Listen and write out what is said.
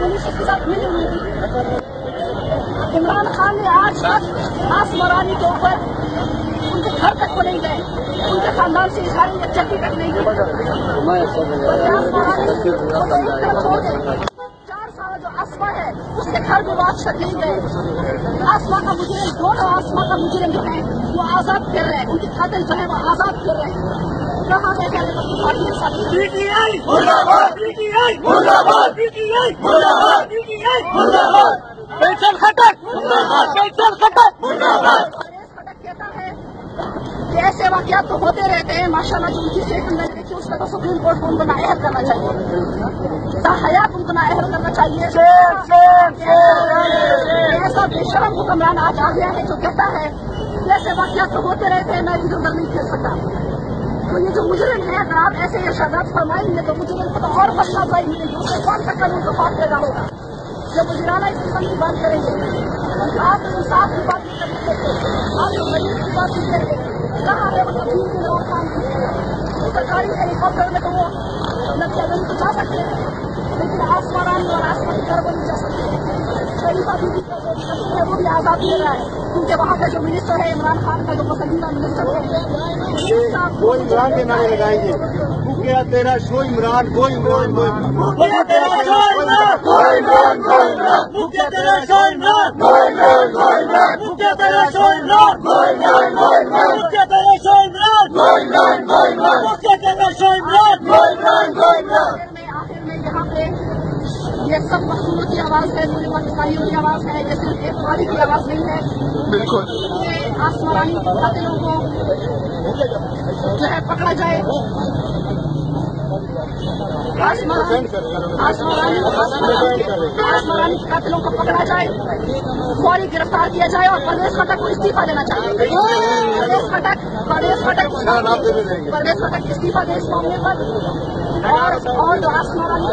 Police के साथ मिली हुई थी। इमरान खान ने आज तक आसमा रानी के ऊपर उनके घर तक को नहीं गए, उनके खानदान से इजहार यकजहती तक नहीं की। 4 साल जो आसमा है उसके घर में बादशाह नहीं गए। आसमा का मुजरिम, दोनों आसमा का मुजरिम जो है वो आजाद कर रहे हैं, उनके कातिल जो है वो आजाद कर रहे हैं। कहाँ है PTI मुर्दाबाद, PTI मुर्दाबाद, PTI मुर्दाबाद, PTI मुर्दाबाद, पेंशन खटक मुर्दाबाद, पेंशन खटक मुर्दाबाद। खटक कहता है कि ऐसे वाकयात तो होते रहते हैं। माशाल्लाह जो उनकी स्टेटमेंट मैंने देखी उसका तो सुप्रीम कोर्ट को उनको नाअहल करना चाहिए, हयात उनको नाअहल करना चाहिए। ऐसा बेशरम हुक्मरान आज आ गया है जो कहता है कि ऐसे वाकयात तो होते रहते हैं, मैं इधर उधर नहीं खेल सकता। तो ये जो मुजरिम है, अगर आप ऐसे इरशादात फरमाएंगे तो मुजरिम को तो और बदनामी मिलेगी, उससे कौन सा कानून को पास पैदा होगा। जब मुजराना इंसान की बात करेंगे, आप इंसाफ की बात नहीं करेंगे, आप गरीब की बात नहीं करेंगे। कहाँ है वो तब्दील के लोग काम सरकारी हेलीकॉप्टर में तो वो लड़कियां तो जा सकते हैं, लेकिन आसमान और आसमान की तरफ नहीं जा सकते। शरीफ आदमी है वो भी आजाद ले रहा है, क्योंकि वहाँ का जो मिनिस्टर है इमरान खान का जो पसंदीदा मिनिस्टर है वो इमरान के नारे लगाएंगे। क्या तेरा शो इमरान, वो इमरान, वो इमरान, तेरा शो इमरान, वो इमरान, वो इमरान, तेरा शो इमरान, वो इमरान, वो इमरान, तेरा शो इमरान, वो इमरान, वो इमरान, तेरा शो इमरान, वो इमरान, वो इमरान, तेरा शो इमरान, वो इमरान, वो इमरान। आखिर में यहाँ पे ये सब मखलूक की आवाज है, पूरे पाकिस्तानियों की आवाज है, ये सिर्फ एक वाली की आवाज नहीं है। बिल्कुल ये आसमानी कातिलों को जो है पकड़ा जाए, आसमानी कातिलों को पकड़ा जाए, फौरी गिरफ्तार किया जाए और परवेज खटक को इस्तीफा देना चाहिए। परवेज खटक इस्तीफा दे इस मामले पर, और जो आसमानी